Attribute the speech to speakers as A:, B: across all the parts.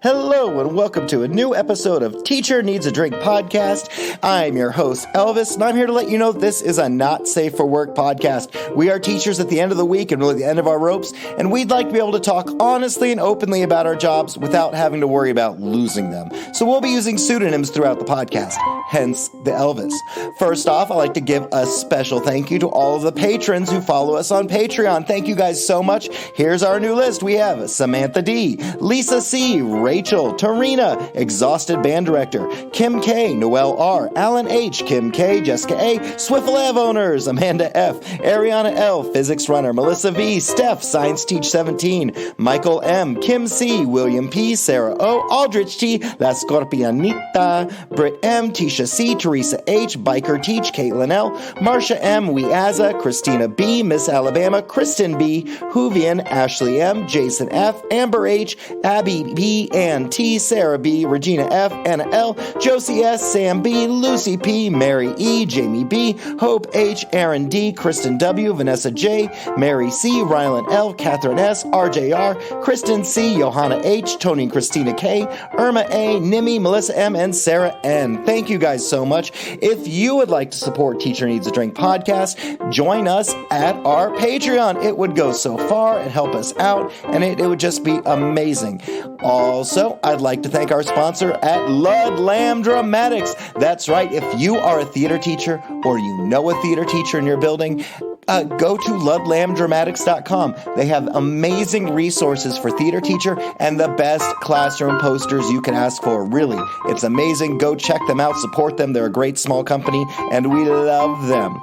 A: Hello and welcome to a new episode of Teacher Needs a Drink podcast. I'm your host, Elvis, and I'm here to let you know this is a not safe for work podcast. We are teachers at the end of the week and really the end of our ropes, and we'd like to be able to talk honestly and openly about our jobs without having to worry about losing them. So we'll be using pseudonyms throughout the podcast, hence the Elvis. First off, I'd like to give a special thank you to all of the patrons who follow us on Patreon. Thank you guys so much. Here's our new list. We have Samantha D, Lisa C, Rachel, Tarina, Exhausted Band Director, Kim K, Noel R, Alan H, Kim K, Jessica A, Swiffle Av Owners, Amanda F, Ariana L, Physics Runner, Melissa V, Steph, Science Teach 17, Michael M, Kim C, William P, Sarah O, Aldrich T, La Scorpianita, Britt M, Tisha C, Teresa H, Biker Teach, Caitlin L, Marsha M, Weaza, Christina B, Miss Alabama, Kristen B, Hoovian, Ashley M, Jason F, Amber H, Abby B, Ann T, Sarah B, Regina F, Anna L, Josie S, Sam B, Lucy P, Mary E, Jamie B, Hope H, Aaron D, Kristen W, Vanessa J, Mary C, Rylan L, Catherine S, RJR, Kristen C, Johanna H, Tony and Christina K, Irma A, Nimi, Melissa M, and Sarah N. Thank you guys so much. If you would like to support Teacher Needs a Drink podcast, join us at our Patreon. It would go so far and help us out, and it would just be amazing. Also, I'd like to thank our sponsor at Ludlam Dramatics. That's right. If you are a theater teacher or you know a theater teacher in your building, go to ludlamdramatics.com. They have amazing resources for theater teacher and the best classroom posters you can ask for. Really, it's amazing. Go check them out. Support them. They're a great small company, and we love them.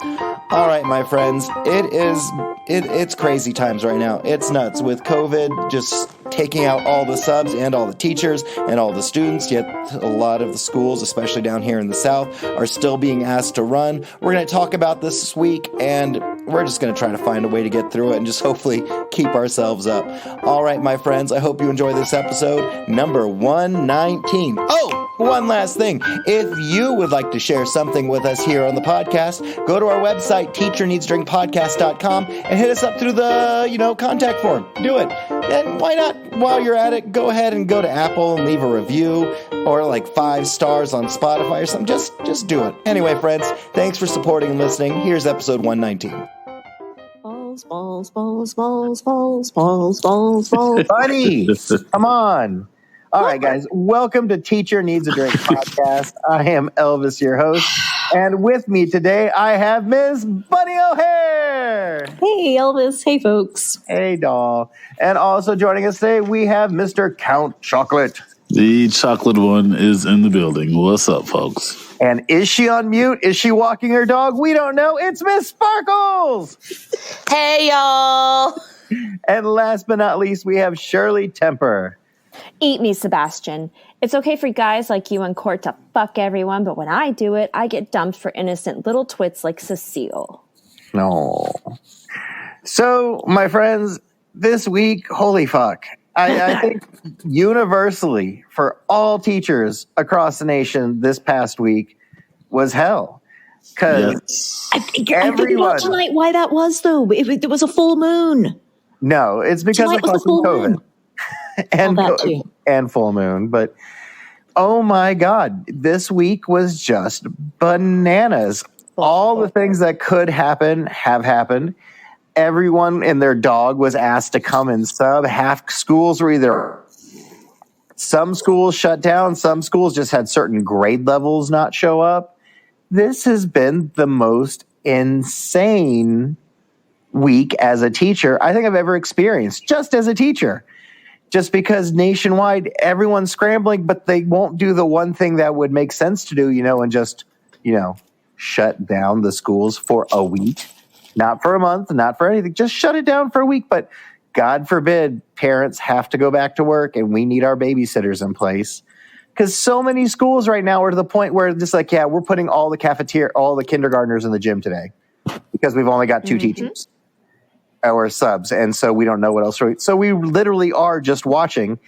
A: All right, my friends, it's crazy times right now. It's nuts with COVID just taking out all the subs and all the teachers and all the students, yet a lot of the schools, especially down here in the South, are still being asked to run. We're going to talk about this week, and we're just going to try to find a way to get through it and just hopefully keep ourselves up. All right, my friends, I hope you enjoy this episode, number 119. Oh, one last thing. If you would like to share something with us here on the podcast, go to our website, teacherneedsdrinkpodcast.com, and hit us up through the, contact form. Do it. And why not, while you're at it, go ahead and go to Apple and leave a review or like 5 stars on Spotify or something. Just do it. Anyway, friends, thanks for supporting and listening. Here's episode 119.
B: Balls. Buddy, come on. All right, guys, welcome to Teacher Needs a Drink podcast. I am Elvis, your host, and with me today I have Ms. Bunny O'Hare.
C: Hey, Elvis. Hey, folks.
B: Hey, doll. And also joining us today, we have Mr. Count Chocolate.
D: The chocolate one is in the building. What's up, folks?
B: And is she on mute? Is she walking her dog? We don't know. It's Miss Sparkles.
C: Hey, y'all.
B: And last but not least, we have Shirley Temper.
C: Eat me, Sebastian. It's okay for guys like you in court to fuck everyone, but when I do it, I get dumped for innocent little twits like Cecile.
B: No. So, my friends, this week, holy fuck. I think universally for all teachers across the nation this past week was hell. Because
C: I figured out tonight why that was, though. It was a full moon.
B: No, it's because of COVID. And full moon. But, oh my God, this week was just bananas. All the things that could happen have happened. Everyone and their dog was asked to come and sub. Half schools were either, some schools shut down, some schools just had certain grade levels not show up. This has been the most insane week as a teacher I think I've ever experienced, just as a teacher. Just because nationwide, everyone's scrambling, but they won't do the one thing that would make sense to do, and just, shut down the schools for a week. Not for a month, not for anything. Just shut it down for a week. But God forbid parents have to go back to work and we need our babysitters in place. Because so many schools right now are to the point where it's just like, yeah, we're putting all the kindergartners in the gym today because we've only got 2 teachers or subs. And so we don't know what else. So we literally are just watching.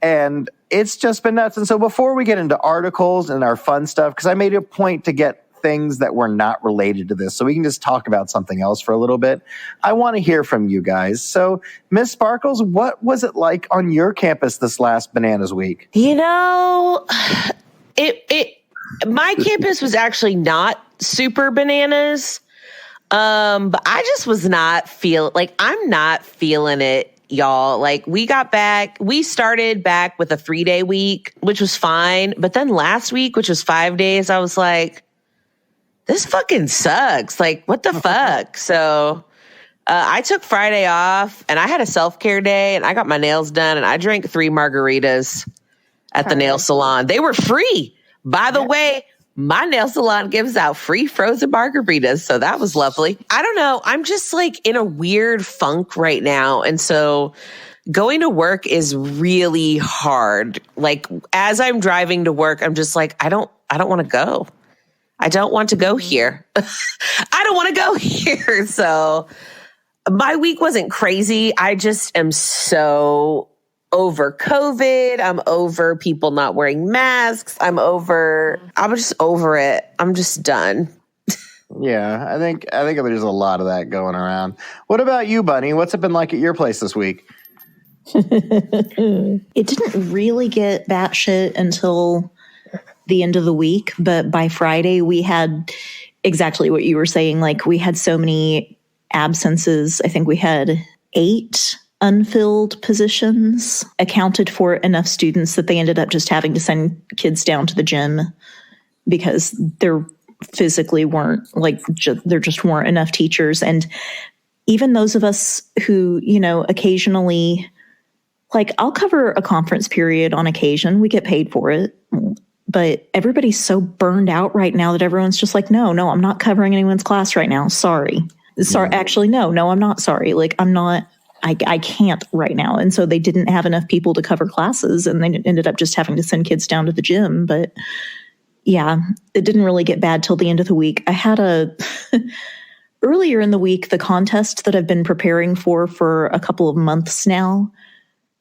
B: And it's just been nuts. And so before we get into articles and our fun stuff, because I made a point to get things that were not related to this, so we can just talk about something else for a little bit. I want to hear from you guys. So, Miss Sparkles, what was it like on your campus this last Bananas Week?
E: You know, my campus was actually not super bananas. But I just was not I'm not feeling it, y'all. Like, we started back with a 3-day week, which was fine. But then last week, which was 5 days, I was like, this fucking sucks. Like, what the fuck? So I took Friday off and I had a self-care day and I got my nails done and I drank 3 margaritas at the nail salon. They were free. By the way, my nail salon gives out free frozen margaritas, so that was lovely. I don't know. I'm just like in a weird funk right now. And so going to work is really hard. Like, as I'm driving to work, I'm just like, I don't want to go. I don't want to go here. I don't want to go here. So my week wasn't crazy. I just am so over COVID. I'm over people not wearing masks. I'm just over it. I'm just done.
B: Yeah, I think there's a lot of that going around. What about you, Bunny? What's it been like at your place this week?
F: It didn't really get batshit until the end of the week, but by Friday we had exactly what you were saying. Like, we had so many absences. I think we had 8 unfilled positions, accounted for enough students that they ended up just having to send kids down to the gym because there physically weren't, there just weren't enough teachers. And even those of us who, occasionally, I'll cover a conference period on occasion, we get paid for it. But everybody's so burned out right now that everyone's just like, no, I'm not covering anyone's class right now. Sorry. Actually, no, I'm not sorry. I can't right now. And so they didn't have enough people to cover classes and they ended up just having to send kids down to the gym. But yeah, it didn't really get bad till the end of the week. I had earlier in the week, the contest that I've been preparing for a couple of months now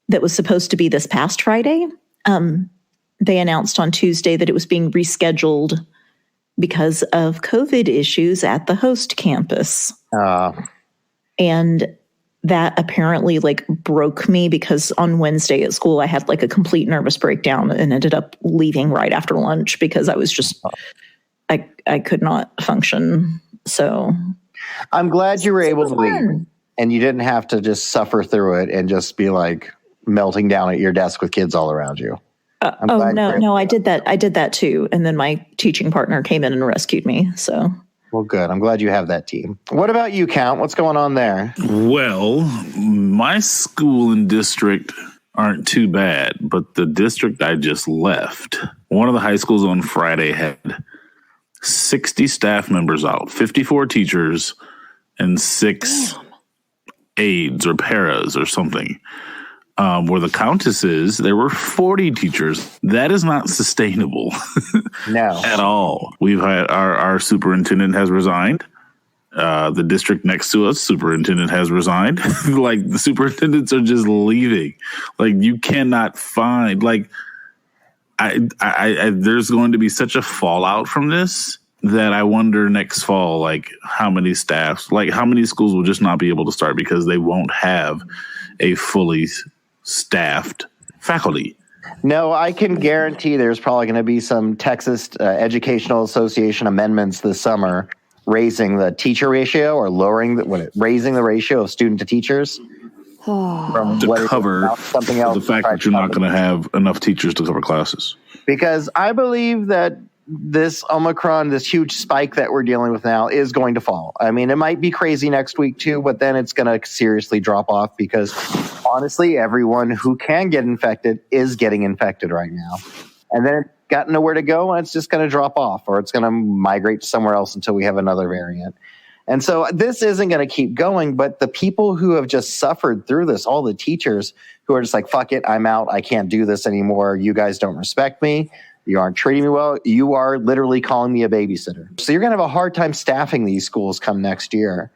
F: that was supposed to be this past Friday. They announced on Tuesday that it was being rescheduled because of COVID issues at the host campus. And that apparently broke me because on Wednesday at school, I had a complete nervous breakdown and ended up leaving right after lunch because I was just, I could not function. So
B: I'm glad you were able to leave and you didn't have to just suffer through it and just be melting down at your desk with kids all around you.
F: No, I did that too. And then my teaching partner came in and rescued me. So.
B: Well, good. I'm glad you have that team. What about you, Count? What's going on there?
D: Well, my school and district aren't too bad, but the district I just left, one of the high schools on Friday had 60 staff members out, 54 teachers, and 6 aides or paras or something. Where the Countess is, there were 40 teachers. That is not sustainable.
B: No.
D: At all. We've had our superintendent has resigned. The district next to us, superintendent has resigned. The superintendents are just leaving. You cannot find, there's going to be such a fallout from this that I wonder next fall, how many staffs, how many schools will just not be able to start because they won't have a fully staffed faculty.
B: No, I can guarantee there's probably going to be some Texas Educational Association amendments this summer raising the teacher ratio or raising the ratio of student to teachers. From
D: to cover something else, the fact that you're not going to have enough teachers to cover classes.
B: Because I believe that this Omicron, this huge spike that we're dealing with now is going to fall. I mean, it might be crazy next week too, but then it's going to seriously drop off because honestly, everyone who can get infected is getting infected right now. And then it's got nowhere to go and it's just going to drop off or it's going to migrate to somewhere else until we have another variant. And so this isn't going to keep going, but the people who have just suffered through this, all the teachers who are just like, fuck it, I'm out. I can't do this anymore. You guys don't respect me. You aren't treating me well. You are literally calling me a babysitter. So you're going to have a hard time staffing these schools come next year.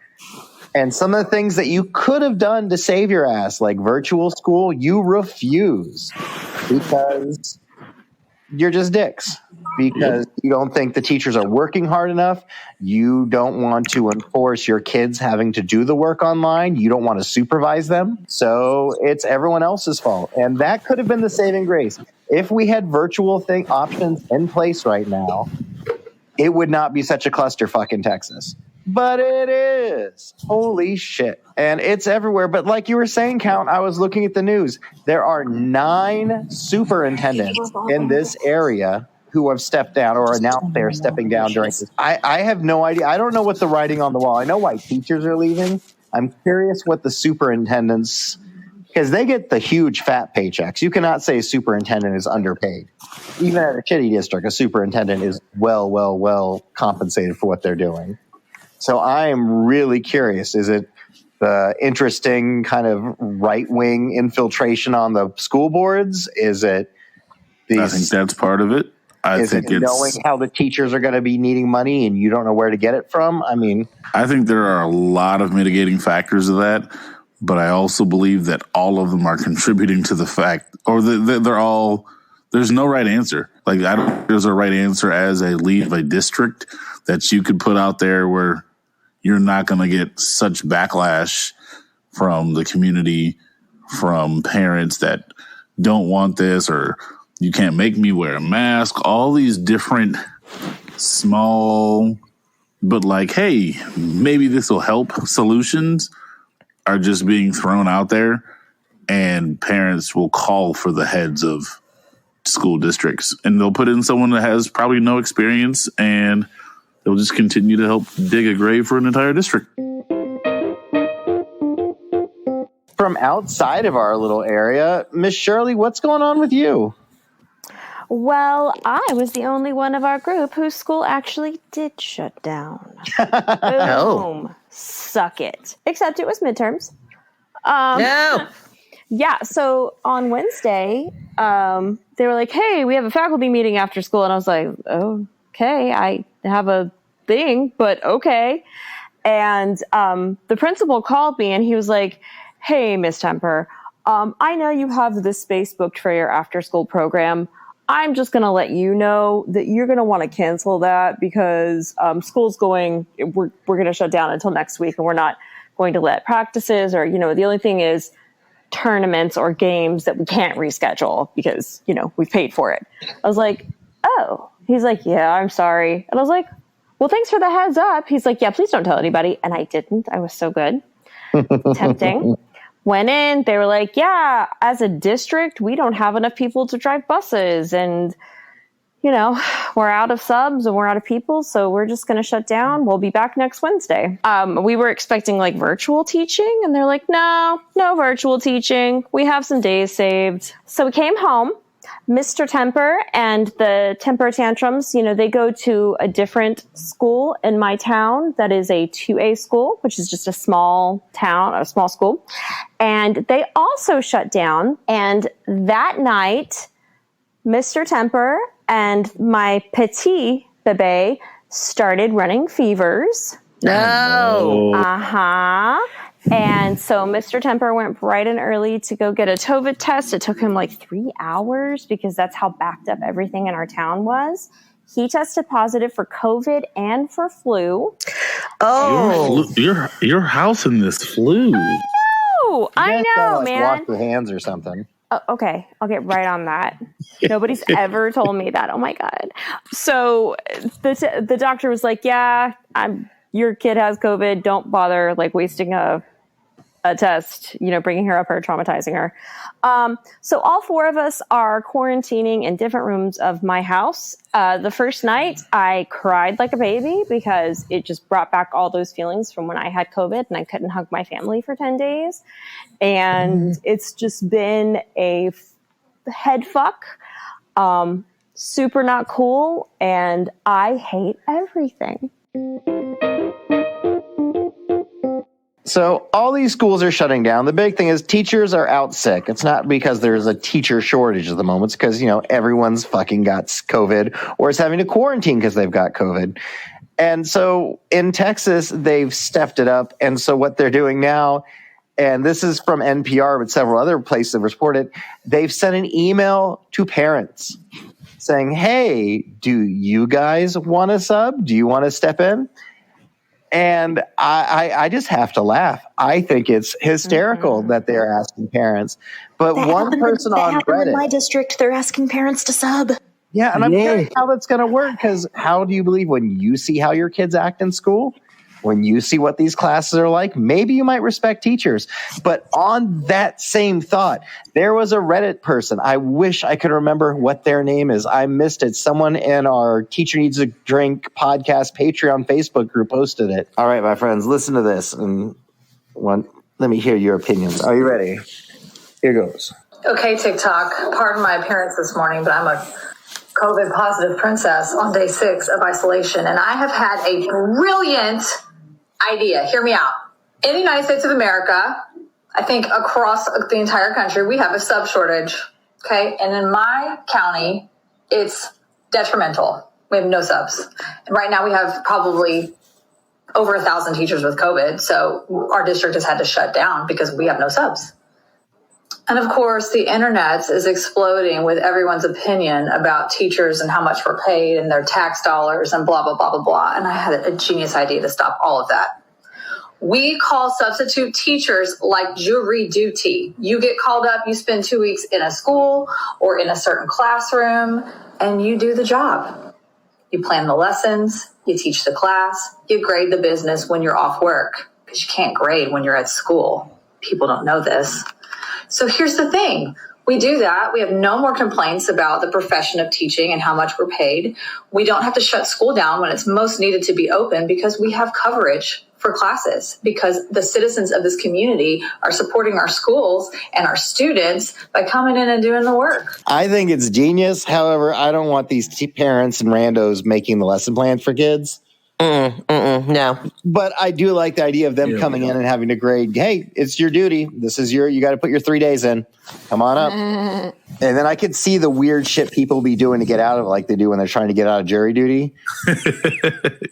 B: And some of the things that you could have done to save your ass, like virtual school, you refuse because you're just dicks because you don't think the teachers are working hard enough. You don't want to enforce your kids having to do the work online. You don't want to supervise them. So it's everyone else's fault. And that could have been the saving grace. If we had virtual options in place right now, it would not be such a clusterfuck in Texas. But it is. Holy shit. And it's everywhere. But like you were saying, Count, I was looking at the news. There are 9 superintendents in this area who have stepped down or announced they're stepping down during this. I have no idea. I don't know what the writing on the wall. I know why teachers are leaving. I'm curious what the superintendents, because they get the huge fat paychecks. You cannot say a superintendent is underpaid. Even at a shitty district, a superintendent is well compensated for what they're doing. So I am really curious. Is it the interesting kind of right-wing infiltration on the school boards? Is it
D: I think that's part of it. I think it's
B: knowing how the teachers are going to be needing money and you don't know where to get it from. I mean,
D: I think there are a lot of mitigating factors of that, but I also believe that all of them are contributing to the fact, or they're all. There's no right answer. Like I don't think there's a right answer as a lead of a district that you could put out there where you're not going to get such backlash from the community, from parents that don't want this, or you can't make me wear a mask. All these different small, but like, hey, maybe this will help solutions are just being thrown out there, and parents will call for the heads of school districts, and they'll put in someone that has probably no experience, and they'll just continue to help dig a grave for an entire district.
B: From outside of our little area, Miss Shirley, what's going on with you?
C: Well, I was the only one of our group whose school actually did shut down. Boom. Suck it. Except it was midterms.
E: No.
C: Yeah, so on Wednesday, they were like, hey, we have a faculty meeting after school. And I was like, oh, okay, I have a thing, but okay. And the principal called me and he was like, hey, Miss Temper, I know you have this space booked for your after school program. I'm just going to let you know that you're going to want to cancel that because school's we're going to shut down until next week and we're not going to let practices or, the only thing is tournaments or games that we can't reschedule because, we've paid for it. I was like, oh. He's like, yeah, I'm sorry. And I was like, well, thanks for the heads up. He's like, yeah, please don't tell anybody. And I didn't. I was so good. Tempting. Went in. They were like, yeah, as a district, we don't have enough people to drive buses. And, we're out of subs and we're out of people. So we're just going to shut down. We'll be back next Wednesday. We were expecting like virtual teaching. And they're like, no virtual teaching. We have some days saved. So we came home. Mr. Temper and the Temper Tantrums, they go to a different school in my town that is a 2A school, which is just a small town, a small school. And they also shut down. And that night, Mr. Temper and my petit bebe started running fevers.
E: No.
C: Uh-huh. And so Mr. Temper went bright and early to go get a COVID test. It took him like 3 hours because that's how backed up everything in our town was. He tested positive for COVID and for flu.
E: Oh,
D: Your house in this flu.
C: I know, man.
B: Wash your hands or something.
C: Okay, I'll get right on that. Nobody's ever told me that. Oh my God. So the doctor was like, yeah, your kid has COVID. Don't bother wasting a test, bringing her up or traumatizing her. So all 4 of us are quarantining in different rooms of my house. The first night I cried like a baby because it just brought back all those feelings from when I had COVID and I couldn't hug my family for 10 days. And it's just been a head fuck. Super not cool. And I hate everything.
B: So all these schools are shutting down. The big thing is teachers are out sick. It's not because there's a teacher shortage at the moment. It's because, everyone's fucking got COVID or is having to quarantine because they've got COVID. And so in Texas, they've stepped it up. And so what they're doing now, and this is from NPR, but several other places have reported, they've sent an email to parents saying, hey, do you guys want to sub? Do you want to step in? And I just have to laugh. I think it's hysterical that they're asking parents. But one person on Reddit,
F: in my district, they're asking parents to sub.
B: yeah, and I'm curious how that's going to work, because how do you believe when you see how your kids act in school, when you see what these classes are like, maybe you might respect teachers. But on that same thought, there was a Reddit person. I wish I could remember what their name is. I missed it. Someone in our Teacher Needs a Drink podcast Patreon Facebook group posted it. All right, my friends, listen to this. And let me hear your opinions. Are you ready? Here goes.
G: Okay, TikTok, pardon my appearance this morning, but I'm a COVID positive princess on day 6 of isolation. And I have had a brilliant idea. Hear me out. In the United States of America, I think across the entire country, we have a sub shortage. Okay. And in my county, it's detrimental. We have no subs. And right now we have probably over 1,000 teachers with COVID. So our district has had to shut down because we have no subs. And of course, the internet is exploding with everyone's opinion about teachers and how much we're paid and their tax dollars and blah, blah, blah, blah, blah. And I had a genius idea to stop all of that. We call substitute teachers like jury duty. You get called up, you spend 2 weeks in a school or in a certain classroom, and you do the job. You plan the lessons, you teach the class, you grade the business when you're off work, because you can't grade when you're at school. People don't know this. So here's the thing. We do that. We have no more complaints about the profession of teaching and how much we're paid. We don't have to shut school down when it's most needed to be open, because we have coverage for classes, because the citizens of this community are supporting our schools and our students by coming in and doing the work.
B: I think it's genius. However, I don't want these parents and randos making the lesson plans for kids.
E: No.
B: But I do like the idea of them coming in and having to grade, hey, it's your duty. This is you got to put your 3 days in. Come on up. And then I could see the weird shit people be doing to get out of it, like they do when they're trying to get out of jury duty.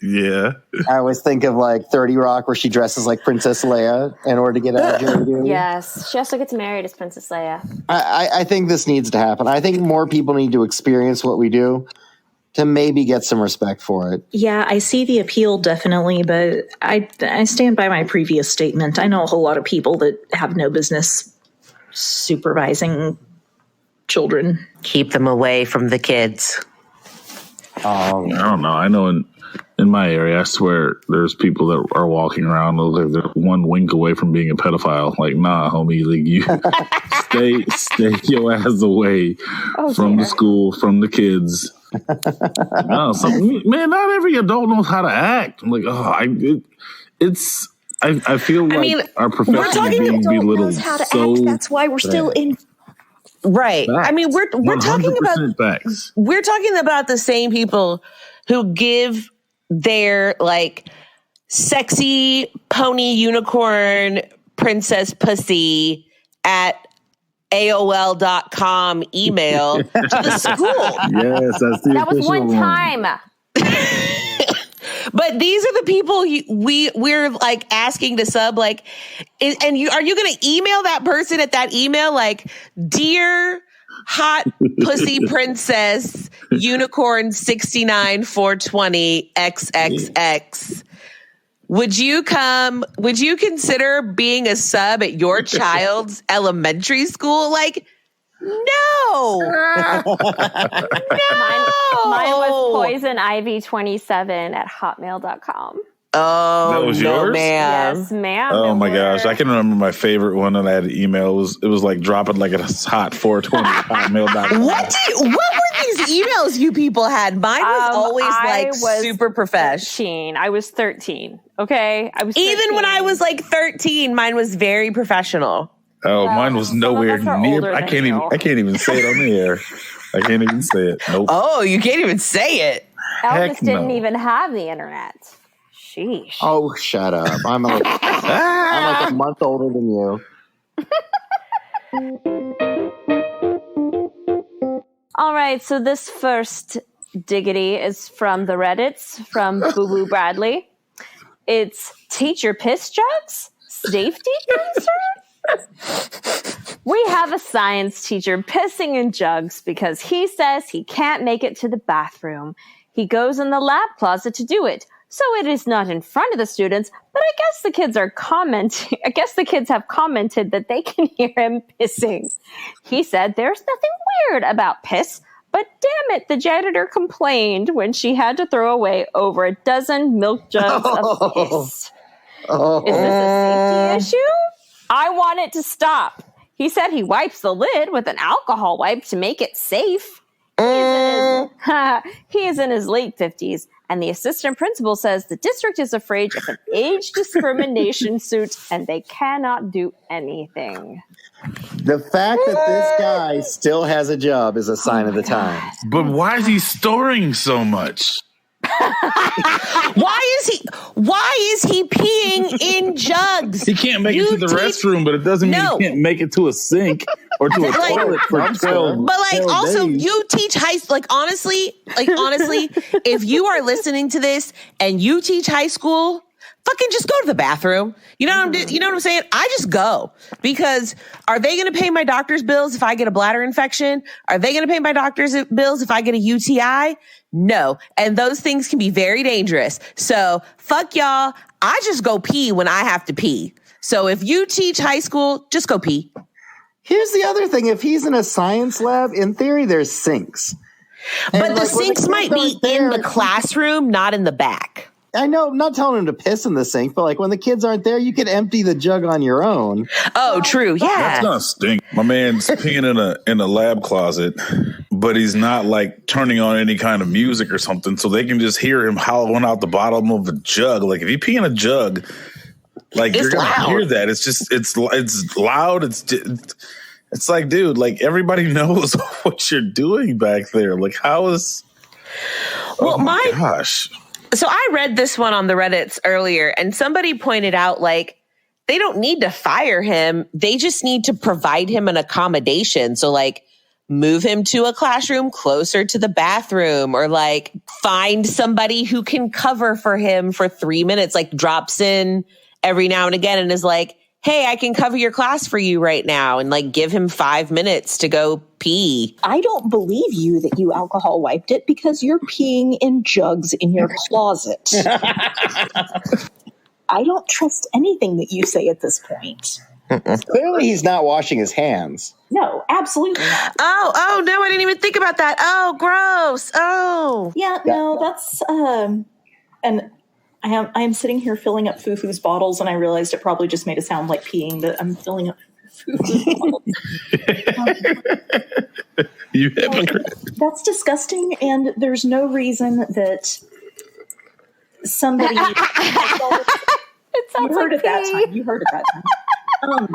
D: Yeah.
B: I always think of like 30 Rock, where she dresses like Princess Leia in order to get out of jury duty.
C: Yes. She also gets married as Princess Leia.
B: I think this needs to happen. I think more people need to experience what we do to maybe get some respect for it.
F: Yeah, I see the appeal, definitely, but I stand by my previous statement. I know a whole lot of people that have no business supervising children.
E: Keep them away from the kids.
D: I don't know. I know in my area, I swear there's people that are walking around like they're one wink away from being a pedophile. Like, nah, homie, like you stay your ass away from the school, from the kids. No, man, not every adult knows how to act. I'm like, I feel like our profession is being belittled.
F: That's why we're still in.
E: Right.
D: Facts.
E: I mean, we're talking about
D: facts.
E: We're talking about the same people who give their like sexy pony unicorn princess pussy at AOL.com email to the school.
D: Yes, that's the
C: That was
D: official
C: one time.
E: But these are the people we're like asking to sub. Like, are you going to email that person at that email like, dear hot pussy princess unicorn 69 420 XXX? Would you consider being a sub at your child's elementary school? Like, no.
C: Mine was poisonivy27@hotmail.com.
E: Oh,
D: that was
E: no,
D: yours?
E: ma'am.
C: Yes, ma'am.
D: Oh my
C: Miller.
D: gosh, I can remember my favorite one that I had to email. It was like dropping like a hot 420 hotmail.com.
E: What were these emails you people had? Mine was always super profesh.
C: 13. I was 13. Okay, I was 13.
E: Even when I was like 13, mine was very professional.
D: Oh, mine was nowhere
C: us are
D: near.
C: older
D: I
C: than
D: can't
C: you.
D: even say it on the air. I can't even say it. Nope.
E: Oh, you can't even say it.
C: Elvis
D: Heck no.
C: didn't even have the internet. Sheesh.
B: Oh, shut up. I'm like a month older than you.
C: All right, so this first diggity is from the Reddits, from Boo Boo Bradley. It's teacher piss jugs? Safety concern? We have a science teacher pissing in jugs because he says he can't make it to the bathroom. He goes in the lab closet to do it. So it is not in front of the students, but I guess the kids are commenting. I guess the kids have commented that they can hear him pissing. He said there's nothing weird about piss, but damn it, the janitor complained when she had to throw away over a dozen milk jugs of piss. Is this a safety issue? I want it to stop. He said he wipes the lid with an alcohol wipe to make it safe. He is in his late 50s, and the assistant principal says the district is afraid of an age discrimination suit, and they cannot do anything.
B: The fact that this guy still has a job is a sign of the times.
D: But why is he storing so much?
E: Why is he peeing in jugs?
D: He can't make it to the restroom, but it doesn't mean he can't make it to a sink or to a toilet for 12.
E: But also
D: days.
E: you teach honestly, if you are listening to this and you teach high school, fucking just go to the bathroom. You know what I'm saying? I just go, because are they going to pay my doctor's bills if I get a bladder infection? Are they going to pay my doctor's bills if I get a UTI? No. And those things can be very dangerous. So fuck y'all. I just go pee when I have to pee. So if you teach high school, just go pee.
B: Here's the other thing. If he's in a science lab, in theory, there's sinks.
E: But the sinks might be in the classroom, not in the back.
B: I know, I'm not telling him to piss in the sink, but when the kids aren't there, you could empty the jug on your own.
E: Oh, true. Yeah.
D: That's not stink. My man's peeing in a lab closet, but he's not turning on any kind of music or something, so they can just hear him hollowing out the bottom of a jug. Like, if you pee in a jug, you're going to hear that. It's just, it's loud. It's like, dude, everybody knows what you're doing back there. How is...
E: Well,
D: gosh.
E: So I read this one on the Reddits earlier, and somebody pointed out, they don't need to fire him. They just need to provide him an accommodation. So, move him to a classroom closer to the bathroom, or, find somebody who can cover for him for 3 minutes, drops in every now and again and is like, hey, I can cover your class for you right now, and give him 5 minutes to go pee.
F: I don't believe you that you alcohol wiped it, because you're peeing in jugs in your closet. I don't trust anything that you say at this point.
B: Clearly he's not washing his hands.
F: No, absolutely not.
E: Oh, no, I didn't even think about that. Oh, gross. Oh.
F: Yeah, no, that's, and I am sitting here filling up Fufu's bottles, and I realized it probably just made it sound like peeing, that I'm filling up Fufu's bottles.
D: You hypocrite.
F: That's disgusting, and there's no reason that somebody... You heard it that time.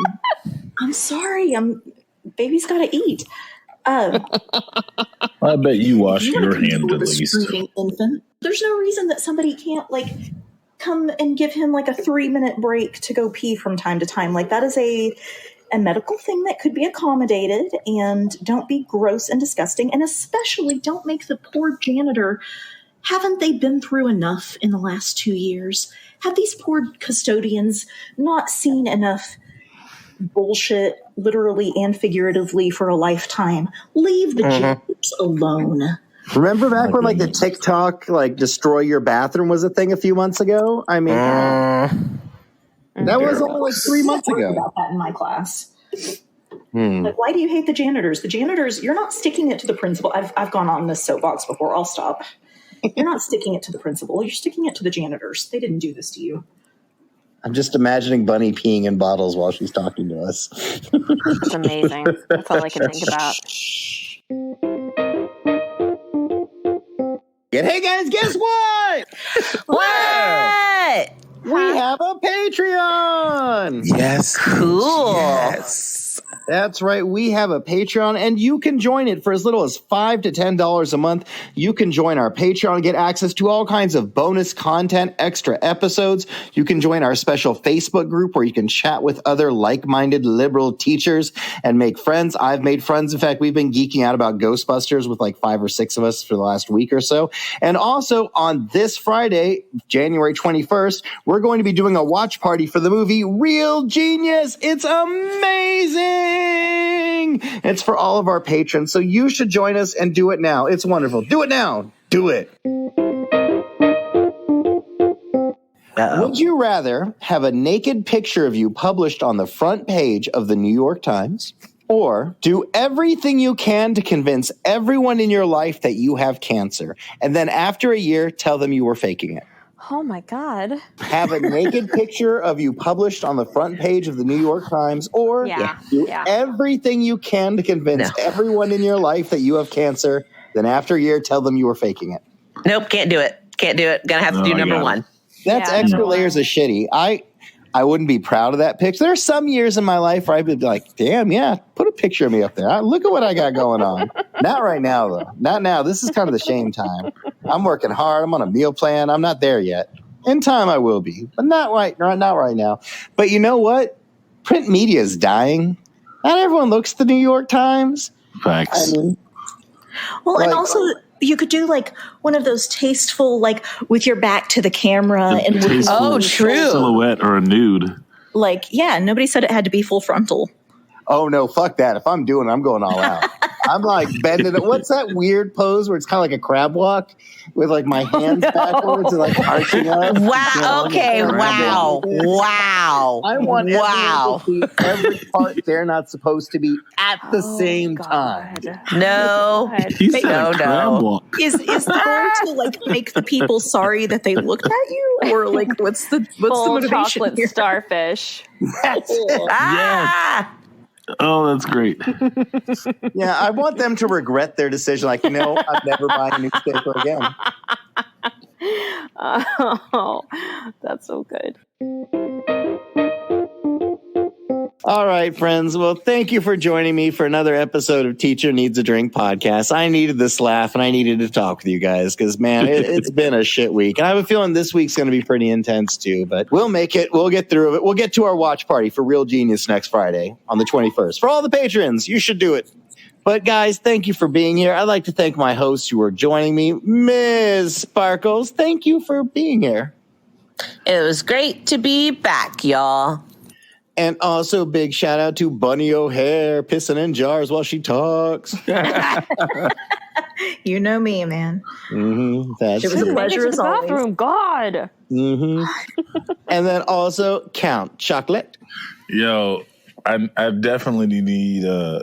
F: I'm sorry. Baby's got to eat.
D: I bet you wash your hand at least.
F: Infant. There's no reason that somebody can't come and give him a 3-minute break to go pee from time to time. That is a medical thing that could be accommodated, and don't be gross and disgusting, and especially don't make the poor janitor. Haven't they been through enough in the last 2 years? Have these poor custodians not seen enough bullshit, literally and figuratively, for a lifetime? Leave the janitors alone.
B: Remember back when the TikTok destroy your bathroom was a thing a few months ago? I mean, that was only 3 months ago.
F: About that in my class. Why do you hate the janitors? The janitors, you're not sticking it to the principal. I've gone on this soapbox before. I'll stop. You're not sticking it to the principal. You're sticking it to the janitors. They didn't do this to you.
B: I'm just imagining Bunny peeing in bottles while she's talking to us.
C: It's amazing. That's all I can think about.
B: Hey guys, guess what?
E: What?
B: We have a Patreon.
D: Yes.
E: Cool.
D: Yes.
B: That's right. We have a Patreon, and you can join it for as little as $5 to $10 a month. You can join our Patreon and get access to all kinds of bonus content, extra episodes. You can join our special Facebook group where you can chat with other like-minded liberal teachers and make friends. I've made friends. In fact, we've been geeking out about Ghostbusters with 5 or 6 of us for the last week or so. And also on this Friday, January 21st, we're going to be doing a watch party for the movie Real Genius. It's amazing. Ding! It's for all of our patrons, so you should join us and do it now. It's wonderful. Do it now. Do it. Would you rather have a naked picture of you published on the front page of the New York Times, or do everything you can to convince everyone in your life that you have cancer, and then after a year tell them you were faking it?
C: Oh my God.
B: Have a naked picture of you published on the front page of the New York Times, or do everything you can to convince everyone in your life that you have cancer, then after a year tell them you were faking it?
E: Nope, can't do it. Can't do it. Gonna have to do number one.
B: That's extra layers of shitty. I wouldn't be proud of that picture. There are some years in my life where I'd be like, damn, yeah, put a picture of me up there. Look at what I got going on. Not right now, though. Not now. This is kind of the shame time. I'm working hard. I'm on a meal plan. I'm not there yet. In time, I will be, but not right now. But you know what? Print media is dying. Not everyone looks at the New York Times.
D: Facts.
F: And also you could do like one of those tasteful, like with your back to the camera and
E: true
D: silhouette or a nude.
F: Like, yeah, nobody said it had to be full frontal.
B: Oh no, fuck that. If I'm doing it, I'm going all out. I'm like bending it. What's that weird pose where it's kind of like a crab walk with like my hands backwards and like arching up?
E: Wow. Okay. Wow. Wow.
B: I want everyone to see every part they're not supposed to be at the same time.
E: No.
D: He said a crab walk.
F: Is the goal to like make the people sorry that they looked at you, or like what's the motivation
C: chocolate
F: here?
C: Starfish.
D: Yes. Oh, that's great.
B: Yeah, I want them to regret their decision. Like, I'm never buying a newspaper again.
C: Oh, that's so good.
B: All right, friends. Well, thank you for joining me for another episode of Teacher Needs a Drink podcast. I needed this laugh and I needed to talk with you guys because, man, it's been a shit week. And I have a feeling this week's going to be pretty intense too, but we'll make it. We'll get through it. We'll get to our watch party for Real Genius next Friday on the 21st. For all the patrons, you should do it. But guys, thank you for being here. I'd like to thank my hosts who are joining me. Ms. Sparkles, thank you for being here.
E: It was great to be back, y'all.
B: And also big shout out to Bunny O'Hare pissing in jars while she talks.
F: You know me, man.
B: That's
F: It was a
B: true.
F: pleasure as always.
C: Bathroom, God.
B: And then also Count Chocolate.
H: Yo, I definitely need a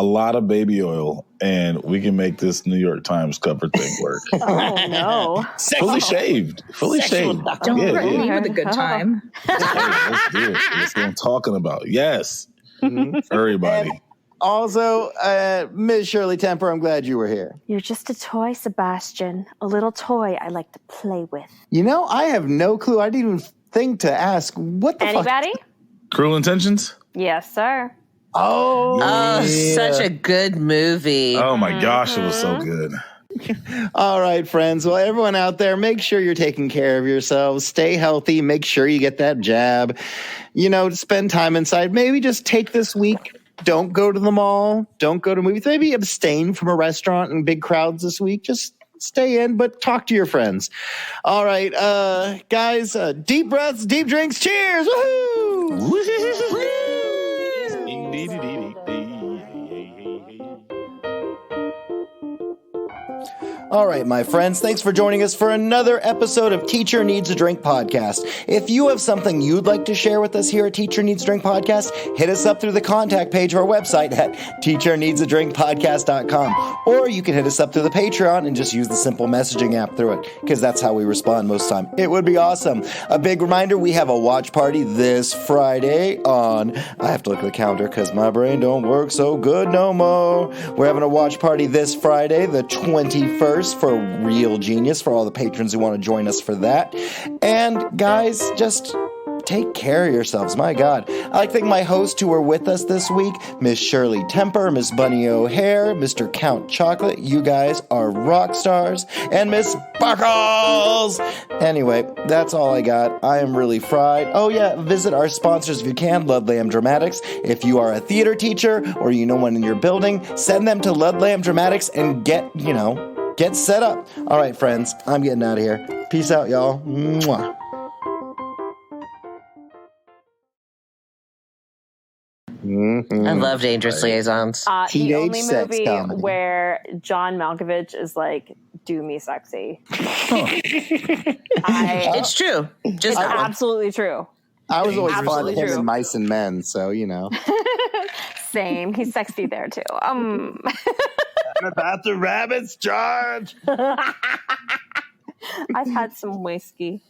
H: lot of baby oil, and we can make this New York Times cover thing work.
C: Oh, no.
H: Fully shaved.
F: Don't threaten me with a good time.
H: Hey, let's do it. That's what I'm talking about. Yes. Everybody.
B: And also, Ms. Shirley Temper, I'm glad you were here.
C: You're just a toy, Sebastian. A little toy I like to play with.
B: I have no clue. I didn't even think to ask. What the fuck?
C: Anybody?
H: Cruel Intentions?
C: Yes, sir.
B: Oh,
E: Such a good movie.
H: Oh my gosh, it was so good.
B: All right, friends. Well, everyone out there, make sure you're taking care of yourselves. Stay healthy. Make sure you get that jab. Spend time inside. Maybe just take this week. Don't go to the mall. Don't go to movies. Maybe abstain from a restaurant and big crowds this week. Just stay in, but talk to your friends. All right, guys, deep breaths, deep drinks. Cheers. Woohoo! All right, my friends, thanks for joining us for another episode of Teacher Needs a Drink podcast. If you have something you'd like to share with us here at Teacher Needs a Drink podcast, hit us up through the contact page of our website at teacherneedsadrinkpodcast.com. Or you can hit us up through the Patreon and just use the simple messaging app through it, because that's how we respond most of the time. It would be awesome. A big reminder, we have a watch party this Friday on, I have to look at the calendar because my brain don't work so good no more. We're having a watch party this Friday, the 21st, for Real Genius, for all the patrons who want to join us for that. And guys, just take care of yourselves. My God. I'd like to thank my hosts who were with us this week, Miss Shirley Temper, Miss Bunny O'Hare, Mr. Count Chocolate. You guys are rock stars. And Miss Sparkles. Anyway, that's all I got. I am really fried. Oh yeah, visit our sponsors if you can, Ludlam Dramatics. If you are a theater teacher or you know one in your building, send them to Ludlam Dramatics and get set up. All right, friends, I'm getting out of here. Peace out, y'all. Mwah.
E: I love Dangerous Liaisons.
C: The
A: Teenage
C: only
A: sex
C: movie
A: comedy.
C: where John Malkovich is like, "Do me sexy."
E: It's true. Just
C: It's absolutely true.
A: I was always
C: Absolutely
A: fond of him
C: true.
A: in Mice and Men, so you know.
C: Same. He's sexy there too.
A: About the rabbits, George.
C: I've had some whiskey.